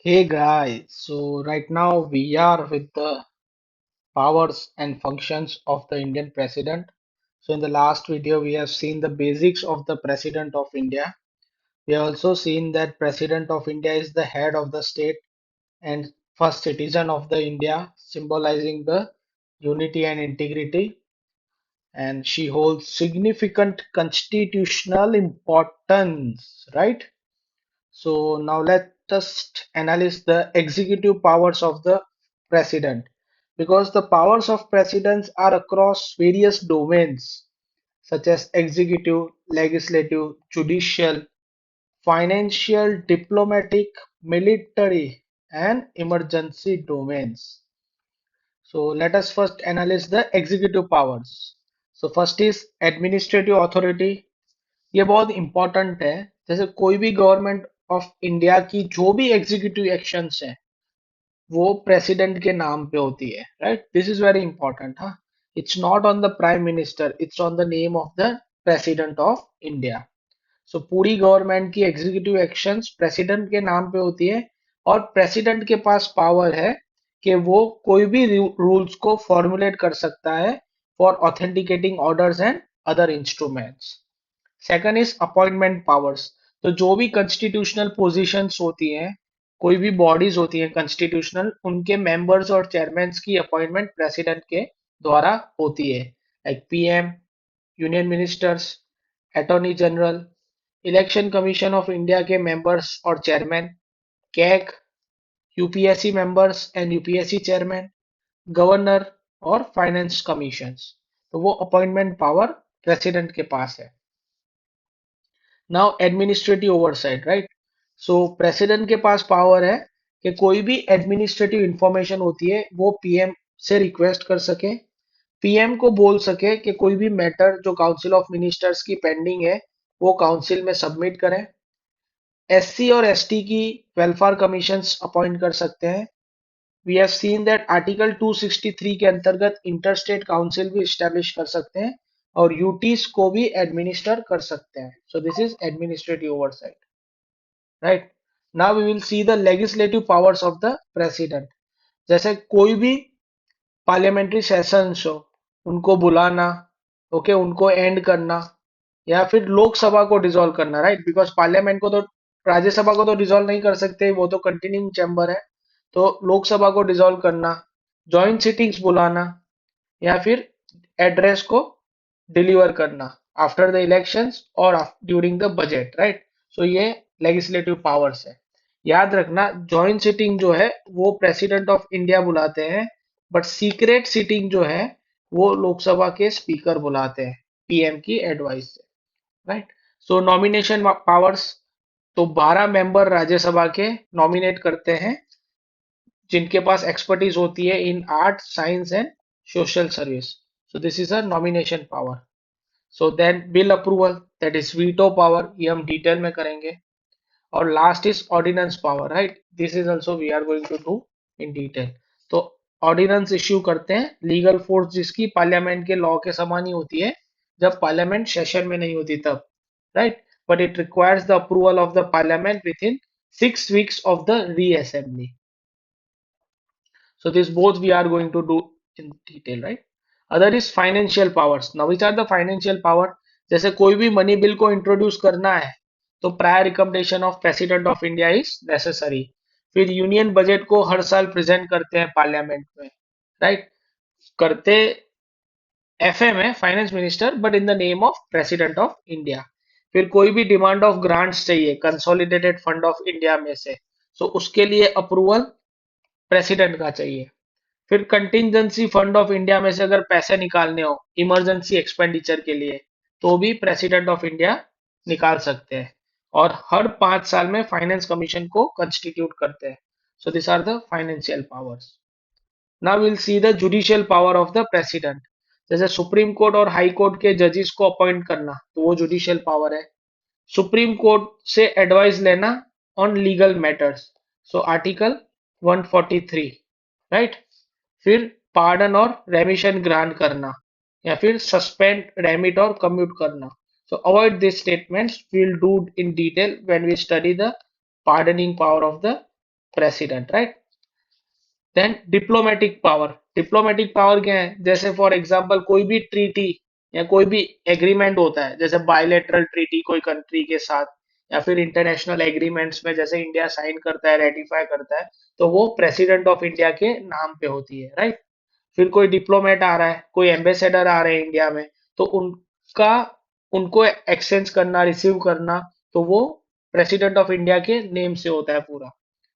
Hey guys, so right now we are with the powers and functions of the Indian president. So in the last video we have seen the basics of the president of India. We have also seen that president of India is the head of the state and first citizen of the India, symbolizing the unity and integrity, and she holds significant constitutional importance, right? So now let us analyze the executive powers of the president, because the powers of presidents are across various domains such as executive, legislative, judicial, financial, diplomatic, military, and emergency domains. So let us first analyze the executive powers. So first is administrative authority. ये बहुत important है। जैसे कोई भी government of India की जो भी executive actions है वो प्रेसिडेंट के नाम पे होती है, right? This is very important. हाँ, it's not on the prime minister, it's on the name of the president of India. So पूरी गवर्नमेंट की एग्जीक्यूटिव एक्शंस प्रेसिडेंट के नाम पे होती है और प्रेसिडेंट के पास पावर है कि वो कोई भी रूल्स को फॉर्मुलेट कर सकता है for authenticating orders and other instruments. Second is appointment powers. तो जो भी कॉन्स्टिट्यूशनल पोजीशंस होती हैं, कोई भी बॉडीज होती हैं कॉन्स्टिट्यूशनल, उनके मेंबर्स और चेयरमैन की अपॉइंटमेंट प्रेसिडेंट के द्वारा होती है, like PM, union ministers, attorney general, election commission of India के मेंबर्स और chairman, CAG, UPSC members and UPSC chairman, governor और फाइनेंस कमीशंस। तो वो अपॉइंटमेंट पावर प्रेसिडेंट के पास है। Now administrative oversight, right? सो प्रेसिडेंट के पास पावर है कि कोई भी एडमिनिस्ट्रेटिव इंफॉर्मेशन होती है वो पीएम से रिक्वेस्ट कर सके, पीएम को बोल सके कि कोई भी मैटर जो काउंसिल ऑफ मिनिस्टर्स की पेंडिंग है वो काउंसिल में सबमिट करें। एससी और एसटी की वेलफेयर कमीशंस अपॉइंट कर सकते हैं। We have seen that article 263 के अंतर्गत इंटरस्टेट काउंसिल भी स्टैब्लिश कर सकते हैं और यूटीज को भी एडमिनिस्टर कर सकते हैं। So this is administrative oversight, right? Now we will see the legislative powers of the president. जैसे कोई भी पार्लियामेंट्री सेशंस हो, उनको बुलाना, ओके, उनको एंड करना, या फिर लोकसभा को डिसॉल्व करना, राइट? बिकॉज पार्लियामेंट को तो, राज्यसभा को तो डिसॉल्व नहीं कर सकते, वो तो कंटिन्यूइंग चैम्बर है। तो लोकसभा को डिसॉल्व करना, जॉइंट सिटिंग्स बुलाना, या फिर एड्रेस को डिलीवर करना आफ्टर द इलेक्शंस और during the budget, right? So ये लेजिस्लेटिव पावर्स है। याद रखना, जॉइंट सिटिंग जो है वो प्रेसिडेंट ऑफ इंडिया बुलाते हैं, बट सीक्रेट सिटिंग जो है वो लोकसभा के स्पीकर बुलाते हैं पीएम की एडवाइस से, राइट? सो नॉमिनेशन पावर्स, तो 12 मेंबर राज्यसभा के नॉमिनेट करते हैं जिनके पास एक्सपर्टीज होती है in art, science and social service. So this is a nomination power. So then bill approval, that is veto power, ये हम डिटेल में करेंगे। और last is ordinance power, right? This is also we are going to do in detail. तो ordinance issue करते हैं, legal force जिसकी parliament के लॉ के समान ही होती है जब पार्लियामेंट सेशन में नहीं होती तब, right? But it requires the approval of the parliament with in 6 weeks of the reassembly. So this both we are going to do in detail, right? Other is financial powers. Now which are the financial power? जैसे कोई भी money bill को introduce करना है तो prior recommendation of president of India is necessary. फिर union budget को हर साल प्रेजेंट करते हैं पार्लियामेंट में, राइट? करते एफएम है, finance minister, but in the name of president of India. फिर कोई भी डिमांड ऑफ ग्रांट्स चाहिए कंसोलिडेटेड फंड ऑफ इंडिया में से, सो उसके लिए अप्रूवल प्रेसिडेंट का चाहिए। फिर कंटिजेंसी फंड ऑफ इंडिया में से अगर पैसे निकालने हो इमरजेंसी एक्सपेंडिचर के लिए, तो भी प्रेसिडेंट ऑफ इंडिया निकाल सकते हैं। और हर 5 साल में फाइनेंस कमीशन को कंस्टिट्यूट करते हैं। So this are the financial powers. Now will see the judicial power of the president. जैसे सुप्रीम कोर्ट और हाई कोर्ट के जजेस को अपॉइंट करना, तो वो जुडिशियल पावर है। सुप्रीम कोर्ट से एडवाइस लेना on legal matters, so article 143, right? फिर पार्डन और रेमिशन ग्रांट करना, या फिर सस्पेंड, रेमिट और कम्यूट करना। So avoid this statements, we will do in detail when we study the pardoning power of the president, right. Then diplomatic power क्या है, जैसे फॉर एग्जांपल कोई भी ट्रीटी या कोई भी एग्रीमेंट होता है, जैसे बायलैटरल ट्रीटी कोई कंट्री के साथ, या फिर इंटरनेशनल एग्रीमेंट्स में जैसे इंडिया साइन करता है, रेटिफाई करता है, तो वो प्रेसिडेंट ऑफ इंडिया के नाम पे होती है, राइट। फिर कोई डिप्लोमेट आ रहा है, कोई एम्बेसडर आ रहे हैं इंडिया में, तो उनका उनको एक्सचेंज करना, रिसीव करना, तो वो प्रेसिडेंट ऑफ इंडिया के नेम से होता है पूरा,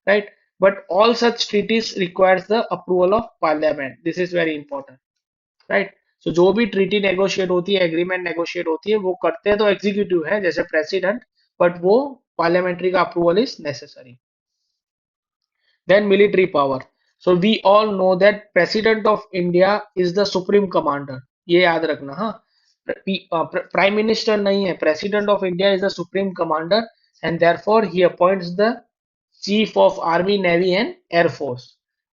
right. But all such treaties requires the approval of parliament, this is very important, right. So जो भी ट्रीटी नेगोशिएट होती है, एग्रीमेंट नेगोशिएट होती है, वो करते हैं तो एग्जीक्यूटिव है जैसे प्रेसिडेंट, बट वो पार्लियामेंट्री का approval is necessary. Then military power. So we all know that President of India is the supreme commander. ये याद रखना, हाँ। प्राइम मिनिस्टर नहीं है, president of India is the supreme commander, and therefore he appoints the chief of army, navy and air force,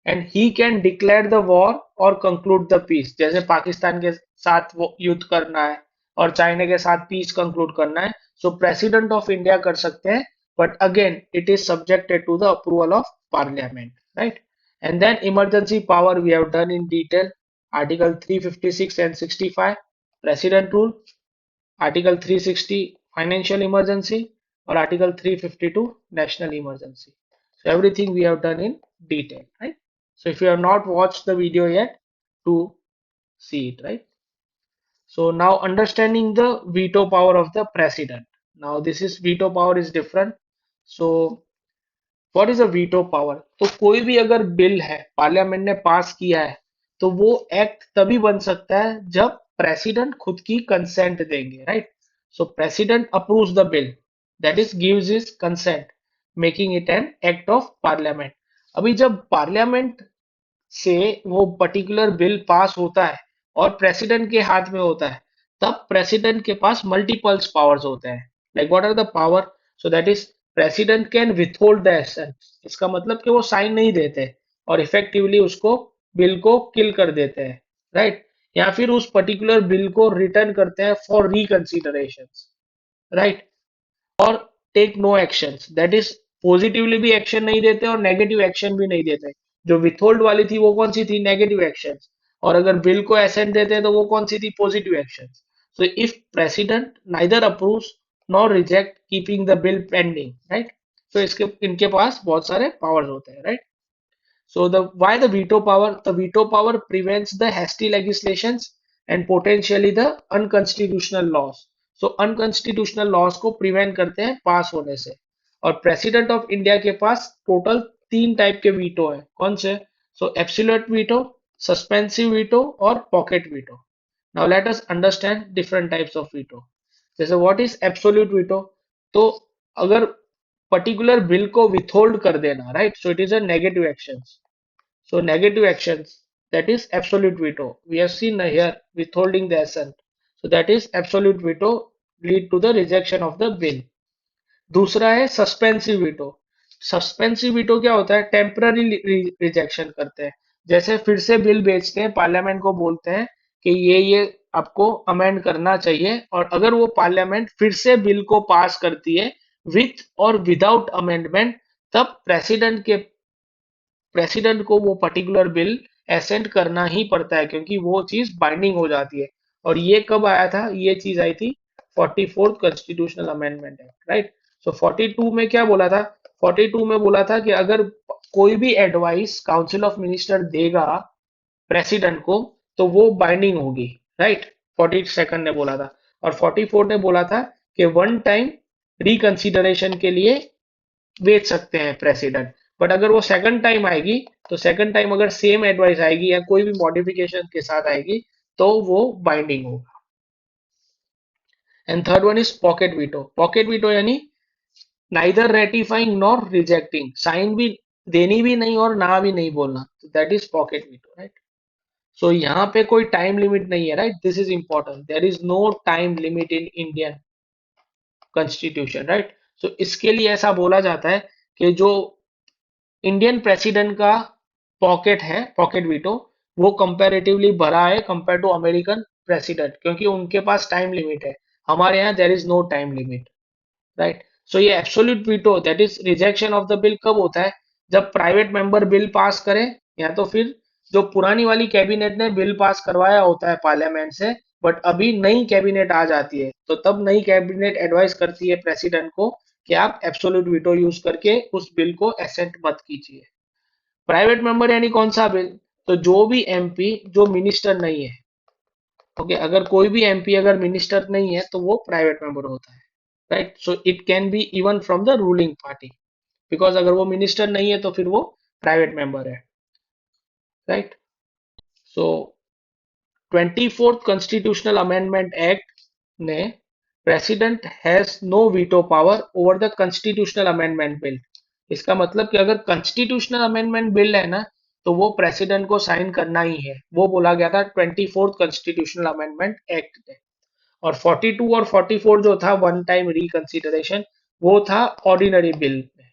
and he can declare the war और conclude the piece. जैसे पाकिस्तान के साथ वो युद्ध करना है और चाइना के साथ पीस कंक्लूड करना है, सो प्रेसिडेंट ऑफ इंडिया कर सकते हैं, but again it is subjected to the approval of parliament, right? And then emergency power we have done in detail, article 356 and 65 president rule, article 360 financial emergency, or article 352 national emergency. So everything we have done in detail, right? So if you have not watched the video yet, to see it, right? So now understanding the veto power of the president. Now this is veto power is different. So what is a veto power? तो कोई भी अगर bill है parliament ने पास किया है, तो वो एक्ट तभी बन सकता है जब प्रेसिडेंट खुद की कंसेंट देंगे, right. So president approves the bill, that is gives his consent, making it an act of parliament. अभी जब पार्लियामेंट से वो पर्टिकुलर बिल पास होता है और प्रेसिडेंट के हाथ में होता है, तब प्रेसिडेंट के पास मल्टीपल्स पावर्स होते हैं। Like what are the power? So that is president can withhold the assent, इसका मतलब कि वो साइन नहीं देते और इफेक्टिवली उसको बिल को किल कर देते हैं, राइट। या फिर उस पर्टिकुलर बिल को रिटर्न करते हैं फॉर रिकंसिडरेशन, राइट। और take no actions, that is positively भी एक्शन नहीं देते और नेगेटिव एक्शन भी नहीं देते। जो विथहोल्ड वाली थी वो कौन सी थी? Negative actions. और अगर बिल को एसेंट देते हैं तो वो कौन सी थी? Positive actions. So if president neither approves nor reject keeping the bill pending, right. तो इसके इनके पास बहुत सारे पावर्स होते हैं, right. So the veto power? The veto power prevents the hasty legislations and potentially the unconstitutional laws. So unconstitutional laws को prevent करते हैं पास होने से। और प्रेसिडेंट ऑफ इंडिया के पास टोटल 3 टाइप के वीटो हैं। कौन से? So absolute veto, suspensive veto और pocket veto. Now let us understand different types of veto. जैसे व्हाट इज एब्सोल्यूट वीटो? तो अगर पर्टिकुलर बिल को विथहोल्ड कर देना, right, so it is a negative action. So negative actions, that is absolute veto. We have seen here withholding the assent. So that is absolute veto, lead to the rejection of the bill. दूसरा है suspensive veto. Suspensive veto क्या होता है? Temporary rejection करते हैं। जैसे फिर से बिल भेजते हैं, पार्लियामेंट को बोलते हैं कि ये आपको अमेंड करना चाहिए, और अगर वो पार्लियामेंट फिर से बिल को पास करती है विथ और विदाउट अमेंडमेंट, तब प्रेसिडेंट को वो पर्टिकुलर बिल एसेंट करना ही पड़ता है, क्योंकि वो चीज बाइंडिंग हो जाती है। और ये कब आया था? ये चीज आई थी 44th constitutional amendment act, right. So 42 में क्या बोला था? 42 में बोला था कि अगर कोई भी एडवाइस काउंसिल ऑफ मिनिस्टर देगा प्रेसिडेंट को, तो वो बाइंडिंग होगी, राइट। 42nd ने बोला था। और 44 ने बोला था कि वन टाइम रिकंसिडरेशन के लिए बेच सकते हैं प्रेसिडेंट। बट अगर वो सेकंड टाइम आएगी, तो सेकंड टाइम अगर सेम एडवाइस आएगी या कोई भी मॉडिफिकेशन के साथ आएगी, तो वो बाइंडिंग होगा। And third one is pocket veto. Pocket veto यानी neither ratifying nor rejecting, sign भी देनी भी नहीं और ना भी नहीं बोलना, that is pocket veto, right. So यहाँ पे कोई टाइम लिमिट नहीं है, right, this is important, there is no time limit in Indian constitution, right. So इसके लिए ऐसा बोला जाता है कि जो इंडियन प्रेसिडेंट का पॉकेट है, पॉकेट वीटो, वो कंपैरेटिवली बड़ा है कंपेयर टू अमेरिकन प्रेसिडेंट, क्योंकि उनके पास टाइम लिमिट है। हमारे यहाँ there is no time limit, right. So ये absolute veto, that is rejection of the bill, कब होता है? जब प्राइवेट मेंबर बिल पास करे, या तो फिर जो पुरानी वाली कैबिनेट ने बिल पास करवाया होता है पार्लियामेंट से, बट अभी नई कैबिनेट आ जाती है, तो तब नई कैबिनेट एडवाइस करती है प्रेसिडेंट को कि आप एब्सोल्यूट वीटो यूज करके उस बिल को एसेंट मत कीजिए। प्राइवेट मेंबर यानी कौन सा बिल? तो जो भी एमपी जो मिनिस्टर नहीं है, ओके, अगर कोई भी एमपी अगर मिनिस्टर नहीं है तो वो प्राइवेट मेंबर होता है, right? So it can be even from the ruling party, because अगर वो मिनिस्टर नहीं है तो फिर वो प्राइवेट मेंबर है, right? So 24th constitutional amendment act ने president has no veto power over the constitutional amendment bill. इसका मतलब कि अगर कॉन्स्टिट्यूशनल अमेंडमेंट बिल है ना, तो वो प्रेसिडेंट को साइन करना ही है। वो बोला गया था 24th कॉन्स्टिट्यूशनल अमेंडमेंट एक्ट में। और 42 और 44 जो था वन टाइम रिकंसिडरेशन, वो था ऑर्डिनरी बिल में,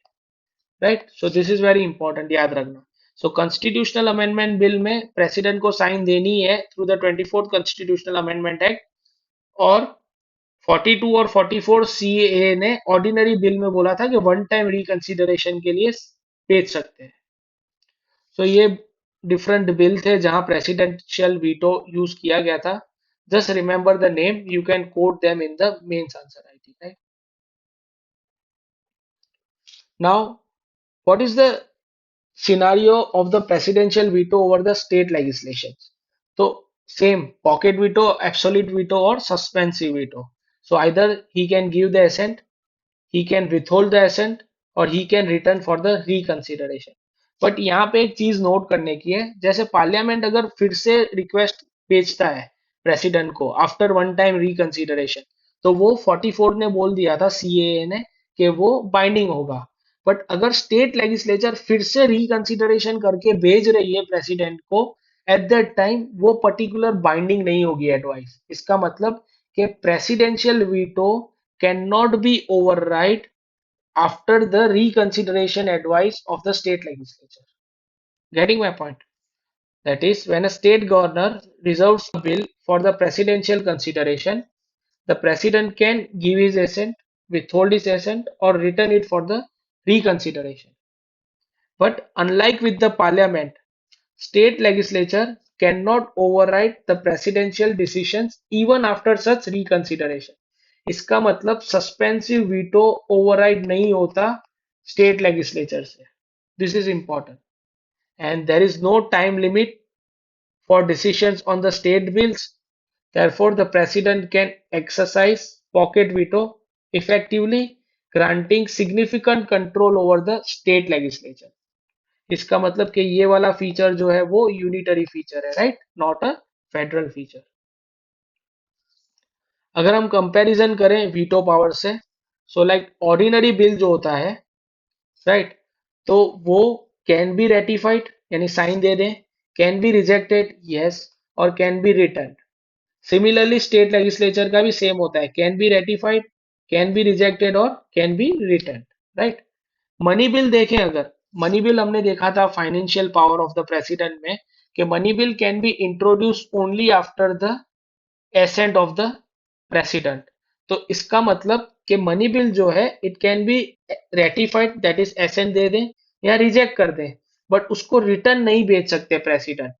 right? So this is very important, याद रखना। सो कॉन्स्टिट्यूशनल अमेंडमेंट बिल में प्रेसिडेंट को साइन देनी है through the 24th constitutional amendment act. और 42 और 44 सीएए ने ऑर्डिनरी बिल में बोला था कि वन टाइम रिकंसिडरेशन के लिए भेज सकते हैं। सो ये डिफरेंट बिल थे जहां प्रेसिडेंशियल वीटो यूज किया गया था। Just remember the name, you can quote them in the mains answer writing, right? Now what is the scenario of the presidential veto over the state legislations? So same pocket veto, absolute veto, or suspensive veto. So either he can give the assent, he can withhold the assent, or he can return for the reconsideration. But यहाँ पे एक चीज note करने की है, जैसे parliament अगर फिर से रिक्वेस्ट भेजता है प्रेसिडेंट को आफ्टर वन टाइम रिकंसिडरेशन, तो वो 44 ने बोल दिया था सीएए ने कि वो बाइंडिंग होगा। बट अगर स्टेट लेजिस्लेचर फिर से रिकंसिडरेशन करके भेज रही है प्रेसिडेंट को, एट दैट टाइम वो पर्टिकुलर बाइंडिंग नहीं होगी एडवाइस। इसका मतलब कि presidential veto can not B override after the reconsideration advice of the state legislature. Getting my point? That is, when a state governor reserves a bill for the presidential consideration, the president can give his assent, withhold his assent, or return it for the reconsideration. But unlike with the parliament, state legislature cannot override the presidential decisions even after such reconsideration. इसका मतलब suspensive veto override नहीं होता state legislature से। This is important. And there is no time limit for decisions on the state bills. Therefore, the president can exercise pocket veto effectively, granting significant control over the state legislature. इसका मतलब कि ये वाला feature जो है वो unitary feature है, right? Not a federal feature. अगर हम कंपैरिजन करें वीटो पावर से, सो लाइक ऑर्डिनरी बिल जो होता है, राइट, तो वो कैन बी रेटिफाइड यानी साइन दे दें, कैन बी रिजेक्टेड यस, और can be return. Similarly state legislature का भी सेम होता है, can be ratified, can be rejected, और can be return, right? Money bill देखें, अगर मनी बिल हमने देखा था financial power of the president में, कि money bill can be introduce only after the assent of the president. तो इसका मतलब कि मनी बिल जो है it can be ratified, that is assent दे दें या रिजेक्ट कर दें, बट उसको रिटर्न नहीं भेज सकते president,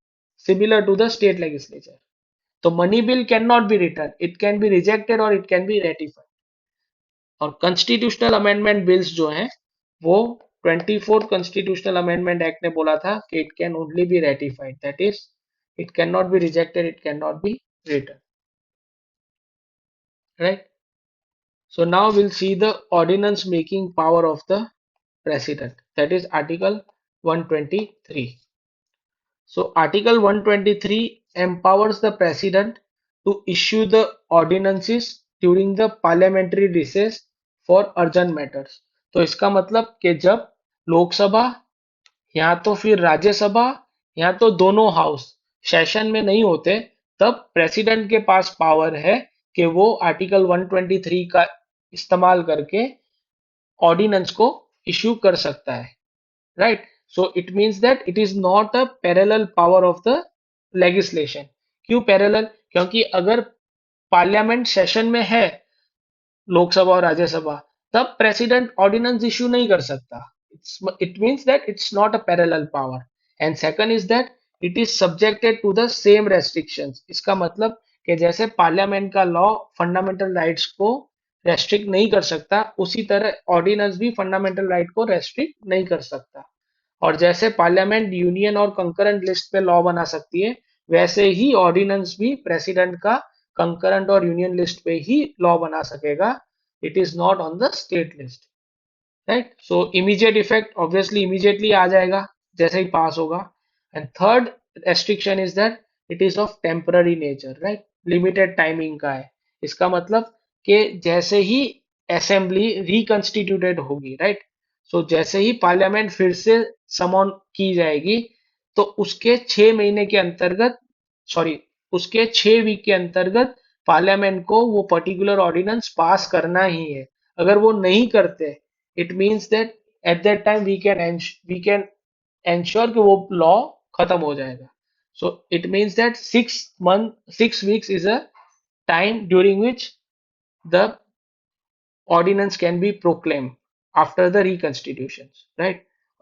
similar to the state legislature. तो money bill can not be return, it can be rejected और इट कैन बी रेटिफाइड। और कॉन्स्टिट्यूशनल अमेंडमेंट बिल्स जो हैं वो 24th कॉन्स्टिट्यूशनल अमेंडमेंट एक्ट ने बोला था कि it can only B ratified, that is it can not be rejected, it can not be return, right? So now we'll see the ordinance making power of the president. That is Article 123. So Article 123 empowers the president to issue the ordinances during the parliamentary recess for urgent matters. तो इसका मतलब कि जब लोकसभा या तो फिर राज्यसभा या तो दोनों हाउस सेशन में नहीं होते, तब प्रेसिडेंट के पास पावर है कि वो आर्टिकल 123 का इस्तेमाल करके ऑर्डिनेंस को इश्यू कर सकता है, right? So it means that it is not a parallel power of the legislation. क्यों पैरेलल? क्योंकि अगर पार्लियामेंट सेशन में है लोकसभा और राज्यसभा, तब प्रेसिडेंट ऑर्डिनेंस इश्यू नहीं कर सकता। it means that it's not a parallel power. And second is that it is subjected to the same restrictions. इसका मतलब कि जैसे पार्लियामेंट का लॉ फंडामेंटल राइट्स को रेस्ट्रिक्ट नहीं कर सकता, उसी तरह ऑर्डिनेंस भी फंडामेंटल राइट को रेस्ट्रिक्ट नहीं कर सकता। और जैसे पार्लियामेंट यूनियन और कंकरेंट लिस्ट पे लॉ बना सकती है, वैसे ही ऑर्डिनेंस भी प्रेसिडेंट का कंकरेंट और यूनियन लिस्ट पे ही लॉ बना सकेगा। It is not on the state list, right. So immediate effect obviously immediately आ जाएगा जैसे ही पास होगा। And third restriction is that it is of temporary nature, right, limited timing का है। इसका मतलब कि जैसे ही असेंबली रिकंस्टिट्यूटेड होगी, राइट, सो जैसे ही पार्लियामेंट फिर से समन की जाएगी, तो उसके 6 महीने के अंतर्गत, सॉरी, उसके 6 वीक के अंतर्गत पार्लियामेंट को वो पर्टिकुलर ऑर्डिनेंस पास करना ही है। अगर वो नहीं करते, it means that at that time we can ensure कि वो law खत्म हो जाएगा। So it means that 6 weeks is a time during which the ordinance can be proclaimed after the reconstitution, right?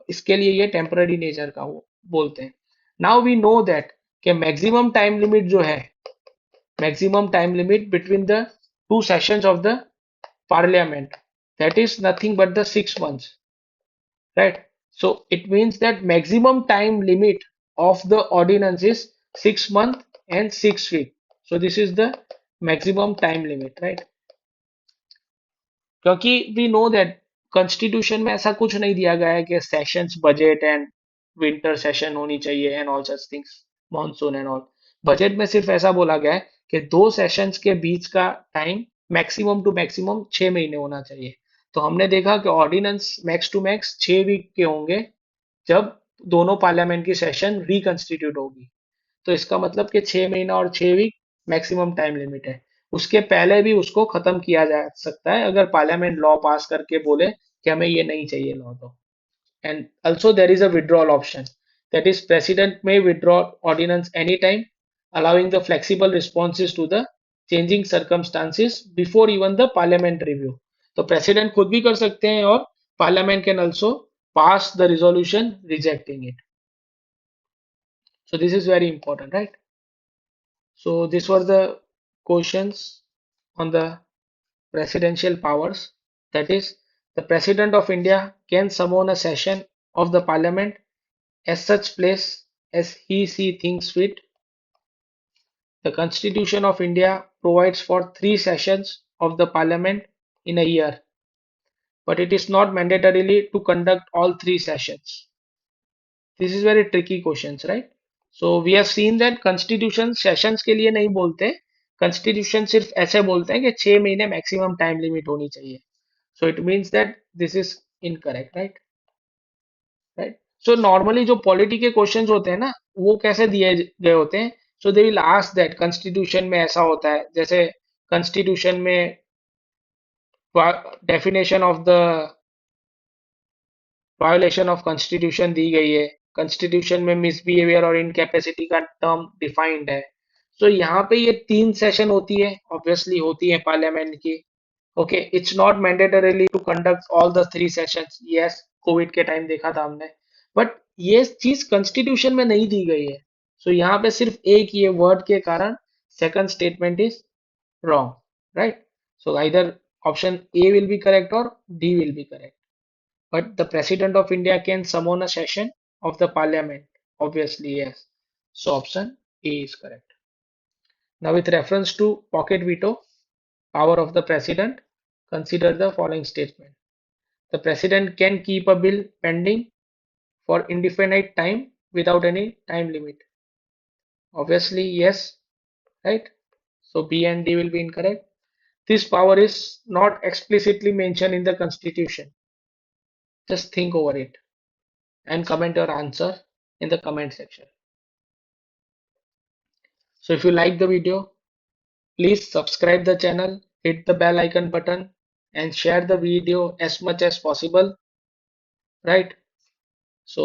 इसके लिए ये टेम्पररी नेचर का वो बोलते हैं। नाउ वी नो दैट कि मैक्सिमम टाइम लिमिट जो है, maximum time limit between the two sessions of the parliament, that is nothing but the 6 months, right? So it means that maximum time limit of the ordinance is 6 months and 6 weeks. So this is the maximum time limit, right? क्योंकि we know that constitution में ऐसा कुछ नहीं दिया गया है कि sessions budget and winter session होनी चाहिए and all such things, monsoon and all. Budget में सिर्फ ऐसा बोला गया है कि दो सेशंस के बीच का टाइम मैक्सिमम टू मैक्सिमम 6 महीने होना चाहिए। तो हमने देखा कि ordinance max to max 6 week के होंगे जब दोनों पार्लियामेंट की सेशन रिकंस्टिट्यूट होगी। तो इसका मतलब कि 6 महीना और 6 वीक मैक्सिमम टाइम लिमिट है। उसके पहले भी उसको खत्म किया जा सकता है अगर पार्लियामेंट लॉ पास करके बोले कि हमें ये नहीं चाहिए लॉ। तो and also there is a withdrawal option, that is president में withdraw ordinance any time, allowing the flexible responses to the changing circumstances before even the parliament review। तो प्रेसिडेंट खुद भी कर सकते हैं और parliament can also pass the resolution rejecting it। So this is very important, right? So these were the questions on the presidential powers. That is, the President of India can summon a session of the Parliament at such place as he thinks fit. The Constitution of India provides for 3 sessions of the Parliament in a year, but it is not mandatorily to conduct all 3 sessions. This is very tricky questions, right? So we have seen that constitution sessions के लिए नहीं बोलते, constitution सिर्फ ऐसे बोलते हैं कि 6 महीने maximum time limit होनी चाहिए। So it means that this is incorrect, right? Right? So normally जो polity के questions होते हैं ना, वो कैसे दिए गए होते हैं? So they will ask that constitution में ऐसा होता है, जैसे constitution में definition of the violation of constitution दी गई है, कॉन्स्टिट्यूशन में मिसबिहेवियर और इनकैपेसिटी का टर्म डिफाइंड है। सो यहाँ पे ये 3 सेशन होती है, ऑब्वियसली होती है पार्लियामेंट की। Okay, it's not mandatorily to conduct all the 3 sessions. Yes, covid के टाइम देखा था हमने, बट ये चीज कॉन्स्टिट्यूशन में नहीं दी गई है। सो यहाँ पे सिर्फ एक ये वर्ड के कारण second statement is wrong, right? So either option A will be correct और D will be correct. But the President of India can summon a session of the Parliament. Obviously, yes. So option A is correct. Now, with reference to pocket veto, power of the President, consider the following statement. The President can keep a bill pending for indefinite time without any time limit. Obviously, yes, right? So B and D will be incorrect. This power is not explicitly mentioned in the Constitution. Just think over it and comment your answer in the comment section. So if you like the video, please subscribe the channel, hit the bell icon button and share the video as much as possible, right?